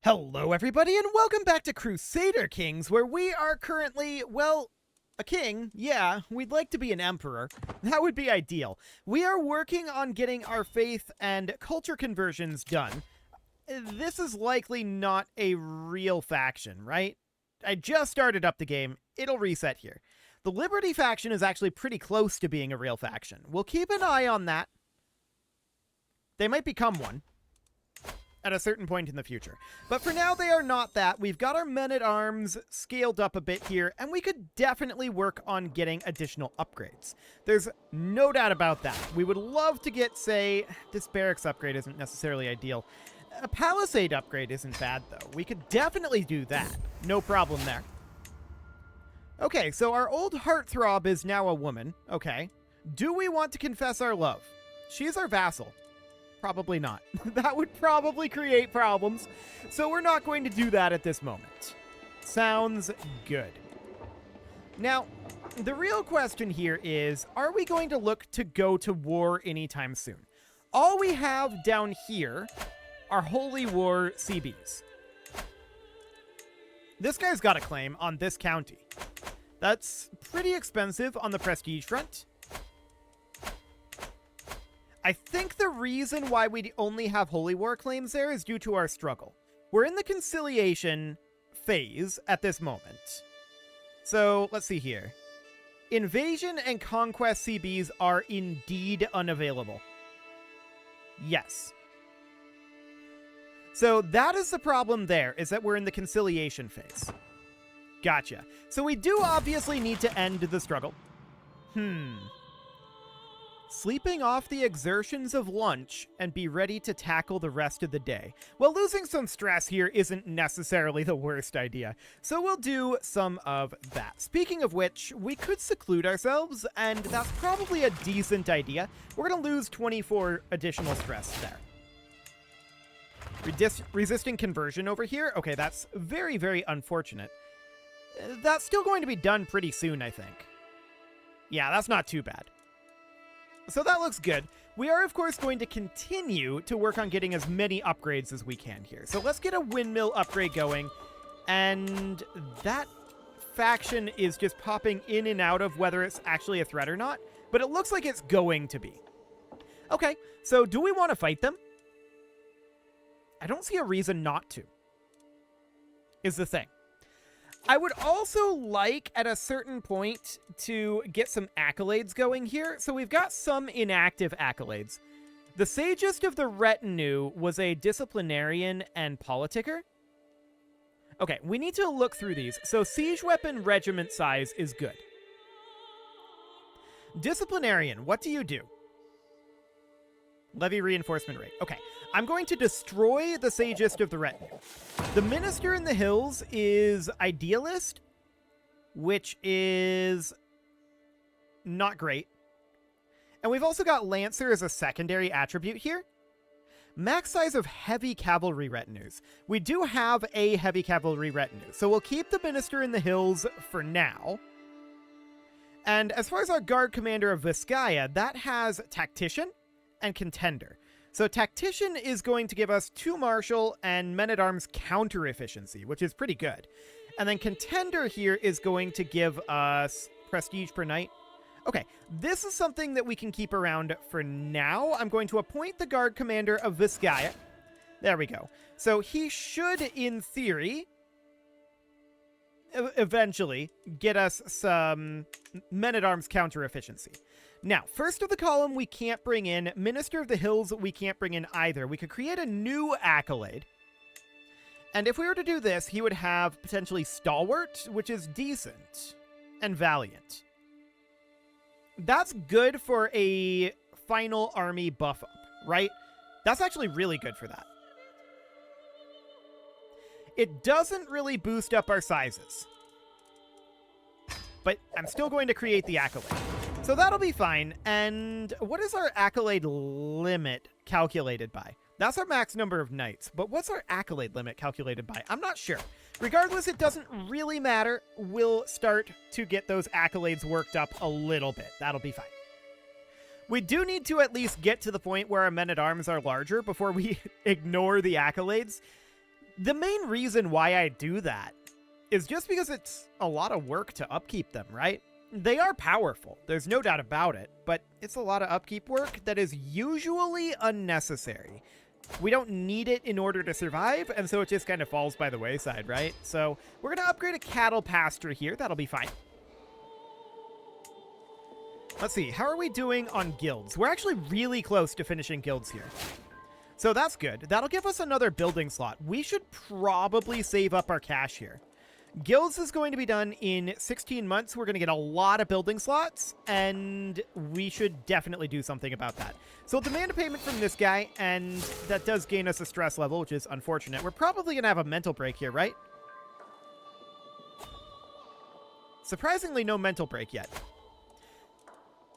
Hello everybody and welcome back to Crusader Kings, where we are currently, well, a king. Yeah, we'd like to be an emperor. That would be ideal. We are working on getting our faith and culture conversions done. This is likely not a real faction, right? I just started up the game. It'll reset here. The Liberty faction is actually pretty close to being a real faction. We'll keep an eye on that. They might become one at a certain point in the future. But for now, they are not that. We've got our men-at-arms scaled up a bit here, and we could definitely work on getting additional upgrades. There's no doubt about that. We would love to get, say, this barracks upgrade isn't necessarily ideal. A palisade upgrade isn't bad, though. We could definitely do that. No problem there. Okay, so our old heartthrob is now a woman. Okay. Do we want to confess our love? She's our vassal. Probably not. That would probably create problems. So we're not going to do that at this moment. Sounds good. Now, the real question here is, are we going to look to go to war anytime soon? All we have down here are Holy War CBs. This guy's got a claim on this county. That's pretty expensive on the prestige front. I think the reason why we only have Holy War claims there is due to our struggle. We're in the conciliation phase at this moment. So, let's see here. Invasion and conquest CBs are indeed unavailable. Yes. So that is the problem there, is that we're in the conciliation phase. Gotcha. So we do obviously need to end the struggle. Sleeping off the exertions of lunch and be ready to tackle the rest of the day. Well, losing some stress here isn't necessarily the worst idea, so we'll do some of that. Speaking of which, we could seclude ourselves, and that's probably a decent idea. We're going to lose 24 additional stress there. Resisting conversion over here? Okay, that's very, very unfortunate. That's still going to be done pretty soon, I think. Yeah, that's not too bad. So that looks good. We are, of course, going to continue to work on getting as many upgrades as we can here. So let's get a windmill upgrade going. And that faction is just popping in and out of whether it's actually a threat or not. But it looks like it's going to be. Okay, so do we want to fight them? I don't see a reason not to, is the thing. I would also like, at a certain point, to get some accolades going here. So we've got some inactive accolades. The sagest of the retinue was a disciplinarian and politicker. Okay, we need to look through these. So siege weapon regiment size is good. Disciplinarian, what do you do? Levy reinforcement rate. Okay, I'm going to destroy the sagest of the retinue. The minister in the hills is idealist, which is not great. And we've also got lancer as a secondary attribute here. Max size of heavy cavalry retinues. We do have a heavy cavalry retinue, so we'll keep the minister in the hills for now. And as far as our guard commander of Vizcaya, that has tactician and contender. So tactician is going to give us 2 martial and men-at-arms counter efficiency, which is pretty good. And then contender here is going to give us prestige per knight. Okay, this is something that we can keep around for now. I'm going to appoint the guard commander of Vizcaya. There we go. So he should, in theory, eventually get us some men-at-arms counter efficiency. Now, first of the column we can't bring in. Minister of the Hills we can't bring in either. We could create a new accolade. And if we were to do this, he would have potentially Stalwart, which is decent, and Valiant. That's good for a final army buff up, right? That's actually really good for that. It doesn't really boost up our sizes. But I'm still going to create the accolade. So that'll be fine. And what is our accolade limit calculated by? That's our max number of knights. But what's our accolade limit calculated by? I'm not sure. Regardless, it doesn't really matter. We'll start to get those accolades worked up a little bit. That'll be fine. We do need to at least get to the point where our men-at-arms are larger before we ignore the accolades. The main reason why I do that is just because it's a lot of work to upkeep them, right? They are powerful, there's no doubt about it, but it's a lot of upkeep work that is usually unnecessary. We don't need it in order to survive, and so it just kind of falls by the wayside, right? So we're going to upgrade a cattle pasture here. That'll be fine. Let's see. How are we doing on guilds? We're actually really close to finishing guilds here. So that's good. That'll give us another building slot. We should probably save up our cash here. Guilds is going to be done in 16 months. We're going to get a lot of building slots, and we should definitely do something about that. So we'll demand a payment from this guy, and that does gain us a stress level, which is unfortunate. We're probably going to have a mental break here, right? Surprisingly, no mental break yet.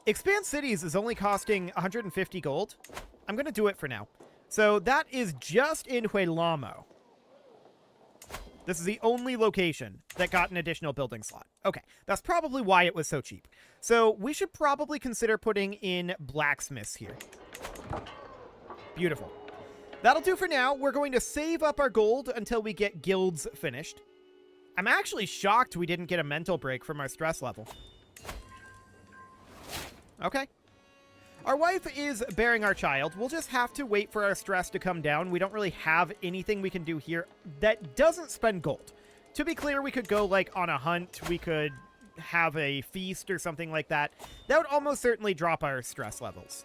Expand cities is only costing 150 gold. I'm going to do it for now. So that is just in Huelamo. This is the only location that got an additional building slot. Okay, that's probably why it was so cheap. So we should probably consider putting in blacksmiths here. Beautiful. That'll do for now. We're going to save up our gold until we get guilds finished. I'm actually shocked we didn't get a mental break from our stress level. Okay. Our wife is bearing our child. We'll just have to wait for our stress to come down. We don't really have anything we can do here that doesn't spend gold. To be clear, we could go, like, on a hunt. We could have a feast or something like that. That would almost certainly drop our stress levels.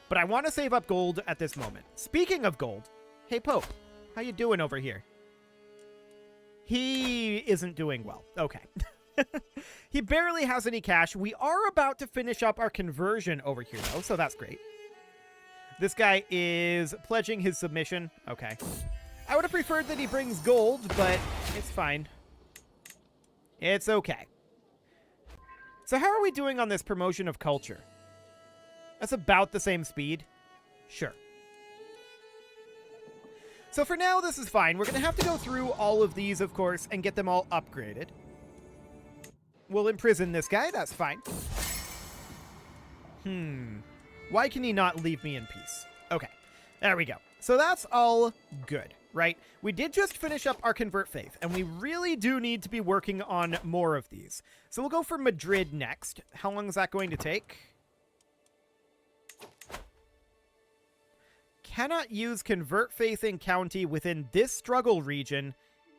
But I want to save up gold at this moment. Speaking of gold, hey, Pope, how you doing over here? He isn't doing well. Okay. He barely has any cash. We are about to finish up our conversion over here, though, so that's great. This guy is pledging his submission. Okay. I would have preferred that he brings gold, but it's fine. It's okay. So how are we doing on this promotion of culture? That's about the same speed. Sure. So for now, this is fine. We're going to have to go through all of these, of course, and get them all upgraded. We'll imprison this guy. That's fine. Why can he not leave me in peace? Okay. There we go. So that's all good, right? We did just finish up our Convert Faith, and we really do need to be working on more of these. So we'll go for Madrid next. How long is that going to take? Cannot use Convert Faith in county within this struggle region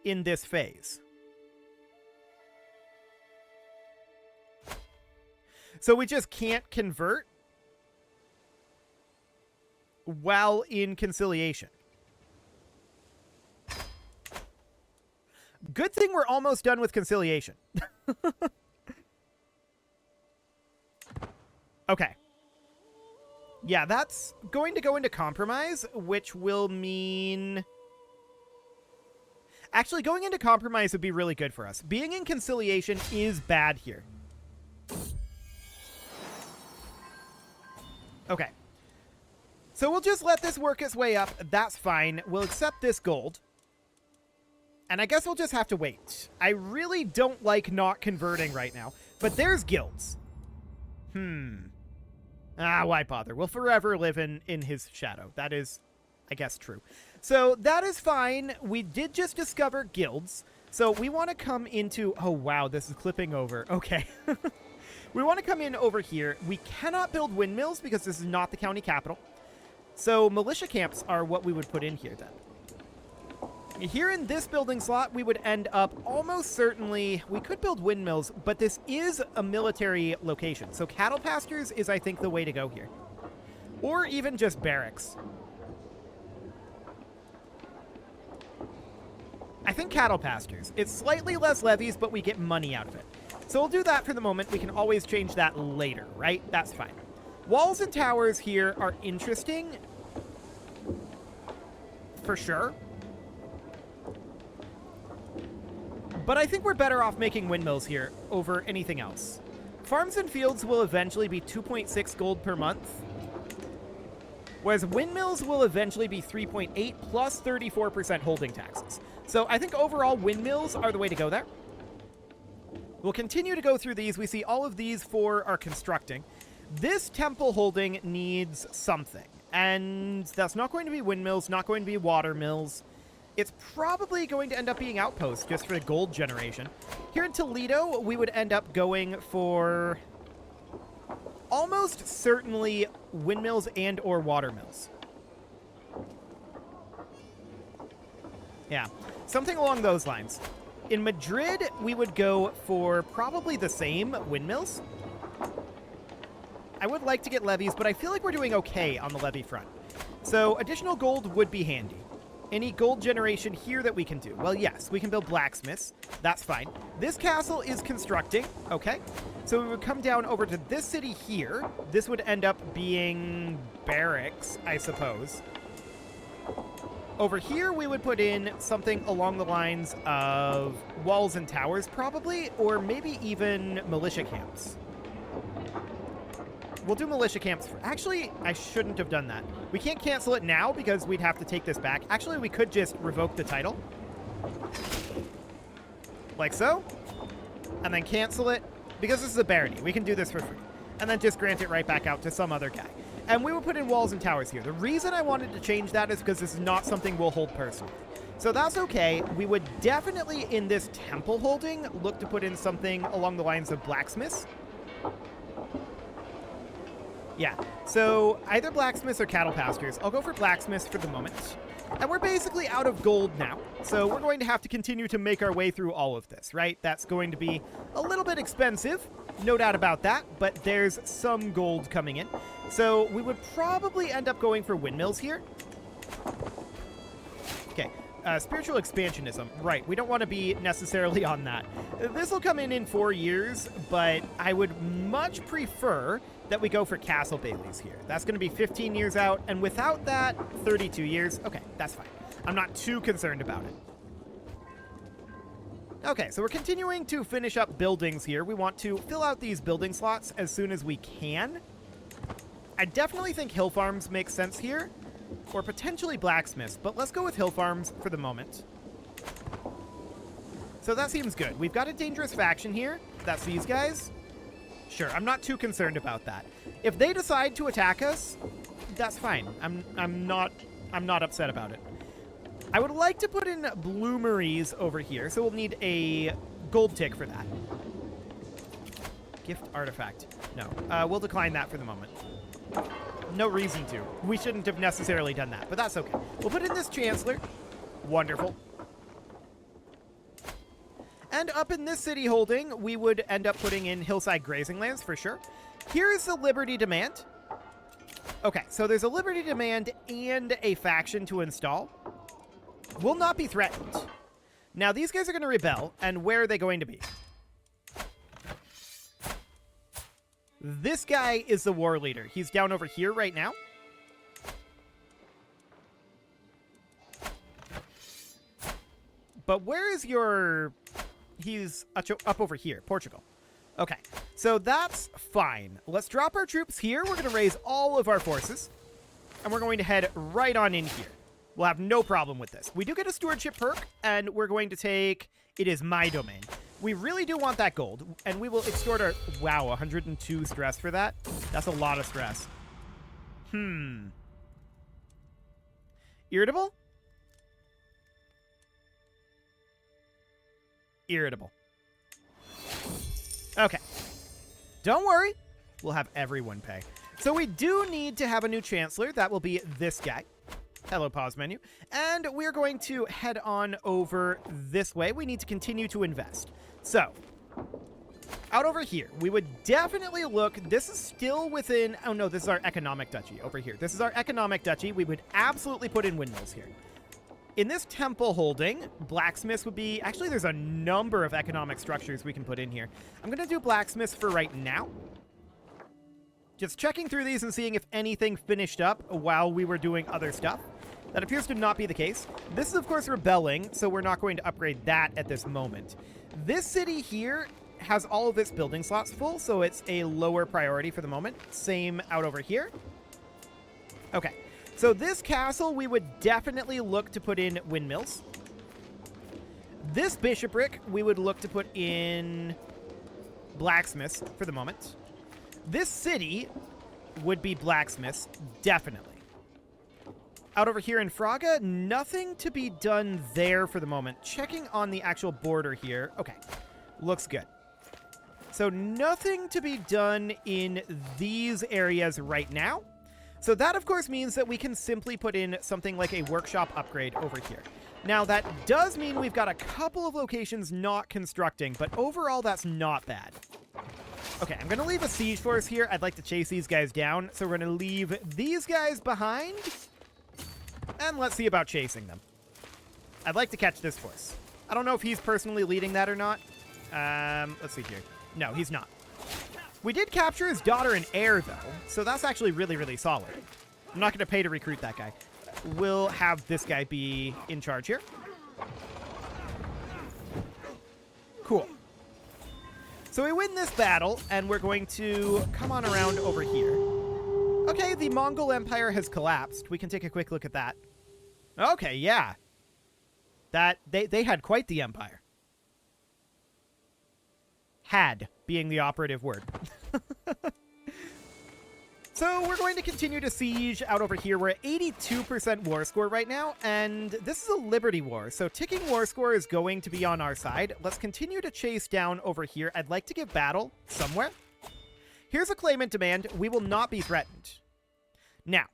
in this phase. So we just can't convert while in conciliation. Good thing we're almost done with conciliation. Okay. Yeah, that's going to go into compromise, which will mean... Actually, going into compromise would be really good for us. Being in conciliation is bad here. Okay. So we'll just let this work its way up. That's fine. We'll accept this gold. And I guess we'll just have to wait. I really don't like not converting right now. But there's guilds. Why bother? We'll forever live in his shadow. That is, I guess, true. So that is fine. We did just discover guilds. So we want to come into... Oh, wow. This is clipping over. Okay. We want to come in over here. We cannot build windmills because this is not the county capital. So militia camps are what we would put in here then. Here in this building slot, we would end up almost certainly... We could build windmills, but this is a military location. So cattle pastures is, I think, the way to go here. Or even just barracks. I think cattle pastures. It's slightly less levies, but we get money out of it. So we'll do that for the moment. We can always change that later, right? That's fine. Walls and towers here are interesting. For sure. But I think we're better off making windmills here over anything else. Farms and fields will eventually be 2.6 gold per month. Whereas windmills will eventually be 3.8 plus 34% holding taxes. So I think overall windmills are the way to go there. We'll continue to go through these. We see all of these for our constructing. This temple holding needs something. And that's not going to be windmills, not going to be water mills. It's probably going to end up being outposts just for the gold generation. Here in Toledo, we would end up going for almost certainly windmills and or water mills. Yeah, something along those lines. In Madrid, we would go for probably the same windmills. I would like to get levies, but I feel like we're doing okay on the levy front. So additional gold would be handy. Any gold generation here that we can do? Well, yes, we can build blacksmiths. That's fine. This castle is constructing. Okay. So we would come down over to this city here. This would end up being barracks, I suppose. Over here, we would put in something along the lines of walls and towers, probably, or maybe even militia camps. We'll do militia camps. Actually, I shouldn't have done that. We can't cancel it now because we'd have to take this back. Actually, we could just revoke the title. Like so. And then cancel it. Because this is a barony, we can do this for free. And then just grant it right back out to some other guy. And we will put in walls and towers here. The reason I wanted to change that is because this is not something we'll hold personally. So that's okay. We would definitely, in this temple holding, look to put in something along the lines of blacksmiths. Yeah, so either blacksmiths or cattle pastures. I'll go for blacksmiths for the moment. And we're basically out of gold now, so we're going to have to continue to make our way through all of this, right? That's going to be a little bit expensive, no doubt about that, but there's some gold coming in. So we would probably end up going for windmills here. Okay, spiritual expansionism. Right, we don't want to be necessarily on that. This will come in 4 years, but I would much prefer that we go for castle baileys here. That's going to be 15 years out, and without that, 32 years. Okay, that's fine. I'm not too concerned about it. Okay, so we're continuing to finish up buildings here. We want to fill out these building slots as soon as we can. I definitely think hill farms make sense here, or potentially blacksmiths, but let's go with hill farms for the moment. So that seems good. We've got a dangerous faction here. That's these guys. Sure, I'm not too concerned about that. If they decide to attack us, that's fine. I'm not upset about it. I would like to put in bloomeries over here, so we'll need a gold tick for that. Gift artifact. No, we'll decline that for the moment. No reason to. We shouldn't have necessarily done that, but that's okay. We'll put in this chancellor. Wonderful. And up in this city holding, we would end up putting in hillside grazing lands for sure. Here is the liberty demand. Okay, so there's a liberty demand and a faction to install. Will not be threatened. Now, these guys are going to rebel, and where are they going to be? This guy is the war leader. He's down over here right now. But where is your... He's up over here, Portugal. Okay, so that's fine. Let's drop our troops here. We're going to raise all of our forces, and we're going to head right on in here. We'll have no problem with this. We do get a stewardship perk, and we're going to take... It is my domain. We really do want that gold, and we will extort our... Wow, 102 stress for that? That's a lot of stress. Irritable? Irritable. Okay. Don't worry. We'll have everyone pay. So we do need to have a new chancellor. That will be this guy. Hello, pause menu. And we're going to head on over this way. We need to continue to invest. So, out over here, we would definitely look... This is still within... Oh, no, this is our economic duchy over here. This is our economic duchy. We would absolutely put in windmills here. In this temple holding, blacksmiths would be... Actually, there's a number of economic structures we can put in here. I'm going to do blacksmiths for right now. Just checking through these and seeing if anything finished up while we were doing other stuff. That appears to not be the case. This is, of course, rebelling, so we're not going to upgrade that at this moment. This city here has all of its building slots full, so it's a lower priority for the moment. Same out over here. Okay. So this castle, we would definitely look to put in windmills. This bishopric, we would look to put in blacksmiths for the moment. This city would be blacksmiths, definitely. Out over here in Fraga, nothing to be done there for the moment. Checking on the actual border here. Okay, looks good. So nothing to be done in these areas right now. So that, of course, means that we can simply put in something like a workshop upgrade over here. Now, that does mean we've got a couple of locations not constructing, but overall, that's not bad. Okay, I'm going to leave a siege force here. I'd like to chase these guys down, so we're going to leave these guys behind, and let's see about chasing them. I'd like to catch this force. I don't know if he's personally leading that or not. Let's see here. No, he's not. We did capture his daughter and heir, though, so that's actually really, really solid. I'm not going to pay to recruit that guy. We'll have this guy be in charge here. Cool. So we win this battle, and we're going to come on around over here. Okay, the Mongol Empire has collapsed. We can take a quick look at that. Okay, yeah. They had quite the empire. Had being the operative word. So we're going to continue to siege out over here. We're at 82% war score right now, and this is a Liberty War, so ticking war score is going to be on our side. Let's continue to chase down over here. I'd like to give battle somewhere. Here's a claimant demand. We will not be threatened. Now,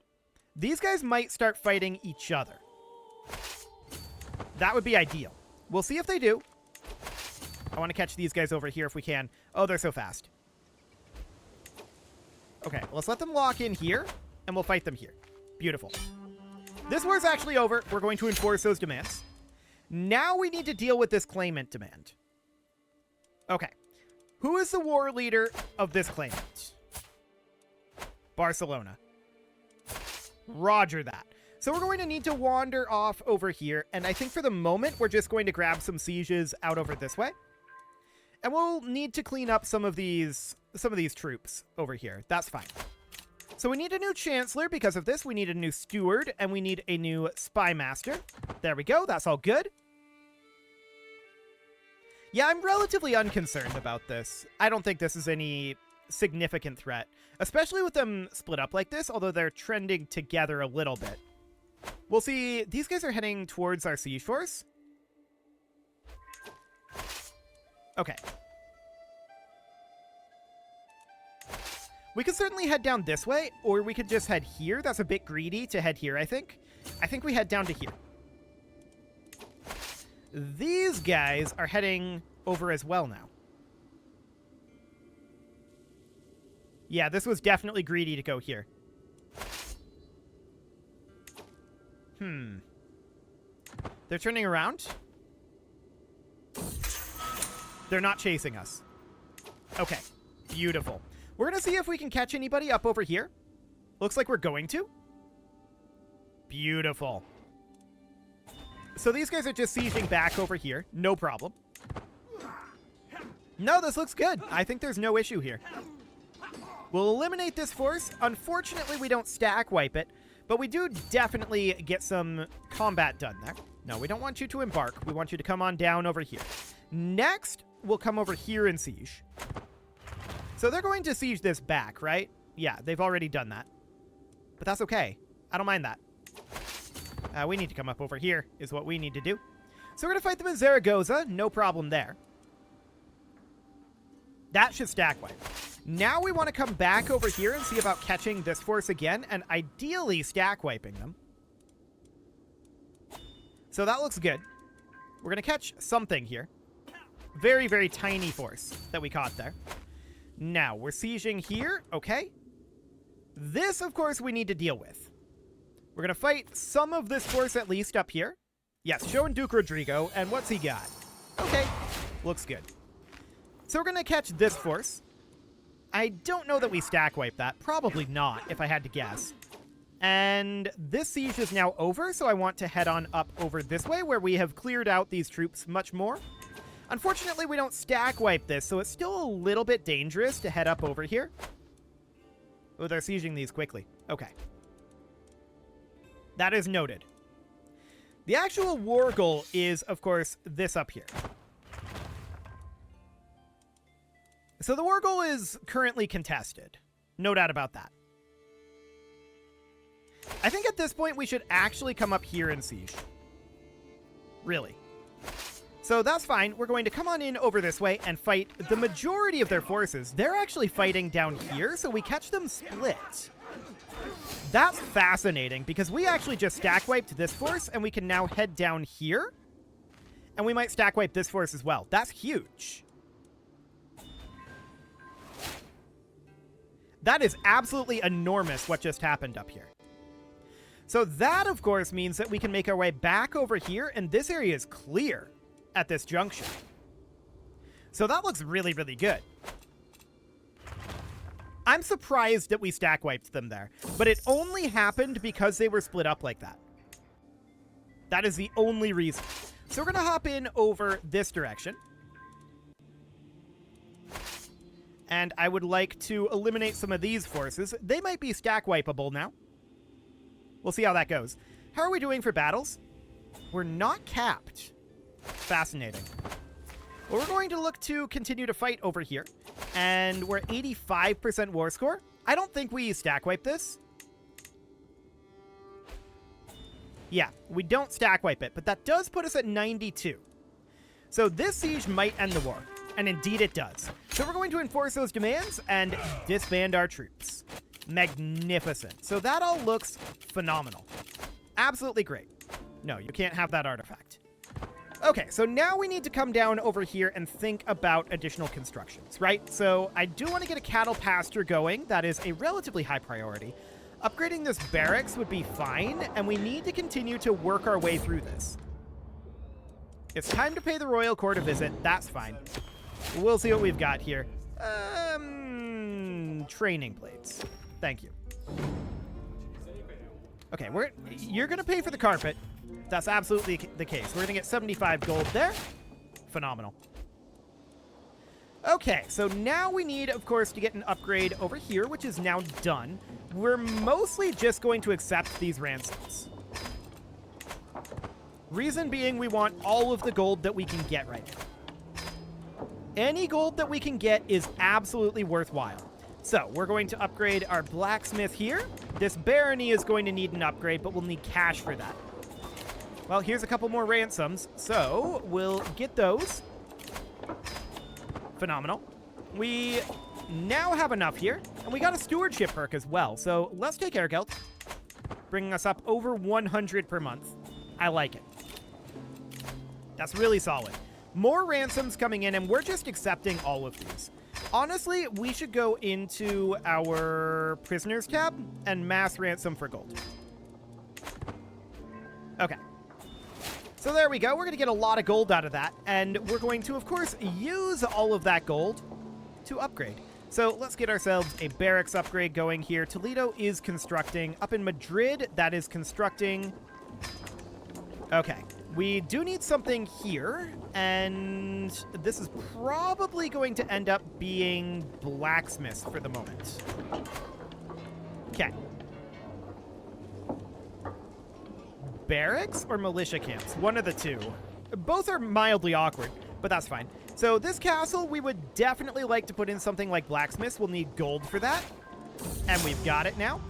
these guys might start fighting each other. That would be ideal. We'll see if they do. I want to catch these guys over here if we can. Oh, they're so fast. Okay, let's let them lock in here, and we'll fight them here. Beautiful. This war's actually over. We're going to enforce those demands. Now we need to deal with this claimant demand. Okay. Who is the war leader of this claimant? Barcelona. Roger that. So we're going to need to wander off over here, and I think for the moment, we're just going to grab some sieges out over this way. And we'll need to clean up some of these troops over here. That's fine. So we need a new chancellor. Because of this, we need a new steward, and we need a new spy master. There we go. That's all good. Yeah, I'm relatively unconcerned about this. I don't think this is any significant threat, especially with them split up like this, although they're trending together a little bit. We'll see. These guys are heading towards our siege force. Okay. We could certainly head down this way, or we could just head here. That's a bit greedy to head here, I think. I think we head down to here. These guys are heading over as well now. Yeah, this was definitely greedy to go here. They're turning around. They're not chasing us. Okay, beautiful. We're going to see if we can catch anybody up over here. Looks like we're going to. Beautiful. So these guys are just sieging back over here. No problem. No, this looks good. I think there's no issue here. We'll eliminate this force. Unfortunately, we don't stack wipe it, but we do definitely get some combat done there. No, we don't want you to embark. We want you to come on down over here. Next, we'll come over here and siege. So they're going to siege this back, right? Yeah, they've already done that. But that's okay. I don't mind that. We need to come up over here is what we need to do. So we're going to fight them in Zaragoza. No problem there. That should stack wipe. Now we want to come back over here and see about catching this force again and ideally stack wiping them. So that looks good. We're going to catch something here. Very, very tiny force that we caught there. Now, we're sieging here. Okay. This, of course, we need to deal with. We're going to fight some of this force at least up here. Yes, showing Duke Rodrigo. And what's he got? Okay. Looks good. So we're going to catch this force. I don't know that we stack wipe that. Probably not, if I had to guess. And this siege is now over, so I want to head on up over this way where we have cleared out these troops much more. Unfortunately, we don't stack wipe this, so it's still a little bit dangerous to head up over here. Oh, they're sieging these quickly. Okay. That is noted. The actual war goal is, of course, this up here. So the war goal is currently contested. No doubt about that. I think at this point we should actually come up here and siege. Really. So that's fine. We're going to come on in over this way and fight the majority of their forces. They're actually fighting down here, so we catch them split. That's fascinating, because we actually just stack wiped this force, and we can now head down here. And we might stack wipe this force as well. That's huge. That is absolutely enormous what just happened up here. So that, of course, means that we can make our way back over here, and this area is clear at this junction. So that looks really, really good. I'm surprised that we stack wiped them there, but it only happened because they were split up like that. That is the only reason. So we're going to hop in over this direction. And I would like to eliminate some of these forces. They might be stack wipeable now. We'll see how that goes. How are we doing for battles? We're not capped. Fascinating. Well, we're going to look to continue to fight over here. And we're 85% war score. I don't think we stack wipe this. Yeah, we don't stack wipe it, but that does put us at 92. So this siege might end the war. And indeed it does. So we're going to enforce those demands and disband our troops. Magnificent. So that all looks phenomenal. Absolutely great. No, you can't have that artifact. Okay, so now we need to come down over here and think about additional constructions, right? So I do want to get a cattle pasture going. That is a relatively high priority. Upgrading this barracks would be fine, and we need to continue to work our way through this. It's time to pay the royal court a visit. That's fine. We'll see what we've got here. Training plates. Thank you. Okay, you're going to pay for the carpet. That's absolutely the case. We're going to get 75 gold there. Phenomenal. Okay, so now we need, of course, to get an upgrade over here, which is now done. We're mostly just going to accept these ransoms. Reason being, we want all of the gold that we can get right now. Any gold that we can get is absolutely worthwhile. So, we're going to upgrade our blacksmith here. This barony is going to need an upgrade, but we'll need cash for that. Well, here's a couple more ransoms, so we'll get those. Phenomenal. We now have enough here, and we got a stewardship perk as well, so let's take Air Guild, bringing us up over 100 per month. I like it. That's really solid. More ransoms coming in, and we're just accepting all of these. Honestly, we should go into our prisoners tab and mass ransom for gold. Okay. So there we go. We're going to get a lot of gold out of that, and we're going to, of course, use all of that gold to upgrade. So let's get ourselves a barracks upgrade going here. Toledo is constructing. Up in Madrid, that is constructing. Okay. We do need something here, and this is probably going to end up being blacksmiths for the moment. Okay. Barracks or militia camps? One of the two. Both are mildly awkward, but that's fine. So this castle, we would definitely like to put in something like blacksmiths. We'll need gold for that, and we've got it now.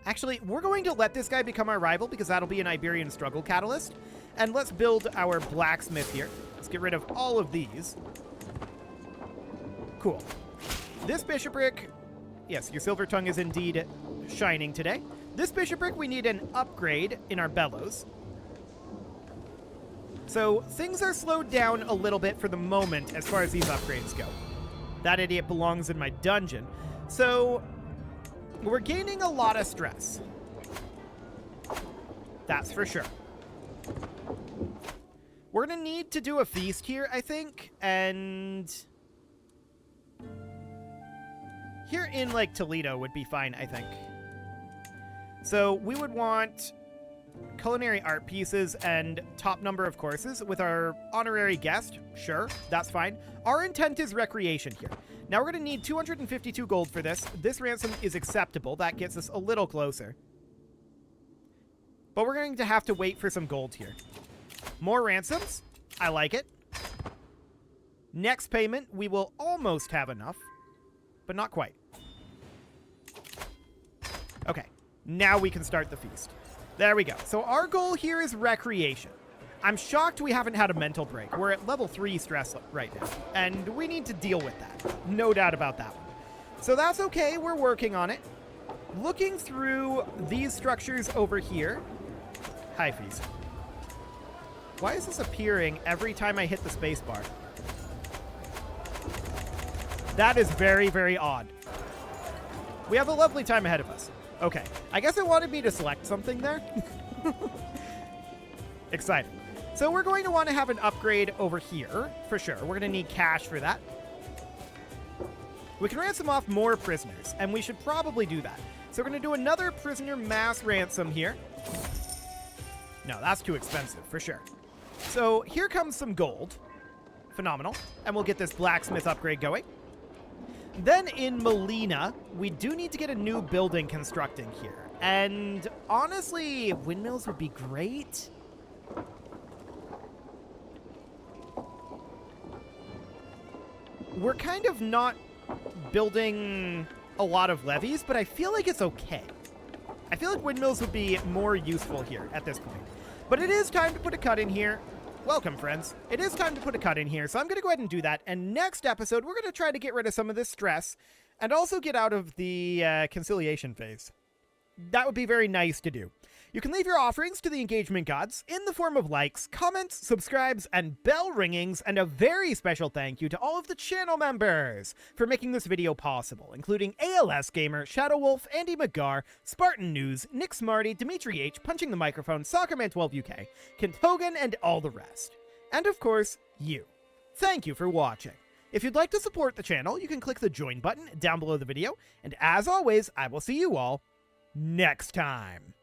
Actually, we're going to let this guy become our rival because that'll be an Iberian struggle catalyst. And let's build our blacksmith here. Let's get rid of all of these. Cool. This bishopric, yes, your silver tongue is indeed shining today. This bishopric, we need an upgrade in our bellows. So things are slowed down a little bit for the moment as far as these upgrades go. That idiot belongs in my dungeon. So we're gaining a lot of stress. That's for sure. We're going to need to do a feast here, I think. And here in, like, Toledo would be fine, I think. So we would want culinary art pieces and top number of courses with our honorary guest. Sure, that's fine. Our intent is recreation here. Now we're going to need 252 gold for this. This ransom is acceptable. That gets us a little closer. But we're going to have to wait for some gold here. More ransoms. I like it. Next payment, we will almost have enough, but not quite. Okay, now we can start the feast. There we go. So our goal here is recreation. I'm shocked we haven't had a mental break. We're at level 3 stress right now, and we need to deal with that. No doubt about that one. So that's okay. We're working on it. Looking through these structures over here. Hi, feast. Why is this appearing every time I hit the spacebar? That is very, very odd. We have a lovely time ahead of us. Okay, I guess it wanted me to select something there. Exciting. So we're going to want to have an upgrade over here, for sure. We're going to need cash for that. We can ransom off more prisoners, and we should probably do that. So we're going to do another prisoner mass ransom here. No, that's too expensive, for sure. So here comes some gold. Phenomenal. And we'll get this blacksmith upgrade going. Then in Melina, we do need to get a new building constructing here. And honestly, windmills would be great. We're kind of not building a lot of levees, but I feel like it's okay. I feel like windmills would be more useful here at this point. But it is time to put a cut in here. Welcome, friends. It is time to put a cut in here, so I'm going to go ahead and do that. And next episode, we're going to try to get rid of some of this stress and also get out of the conciliation phase. That would be very nice to do. You can leave your offerings to the engagement gods in the form of likes, comments, subscribes, and bell ringings, and a very special thank you to all of the channel members for making this video possible, including ALS Gamer, Shadow Wolf, Andy McGar, Spartan News, Nick Smarty, Dimitri H, Punching the Microphone, Soccerman12 UK, Kent Hogan, and all the rest. And of course, you. Thank you for watching. If you'd like to support the channel, you can click the join button down below the video, and as always, I will see you all next time.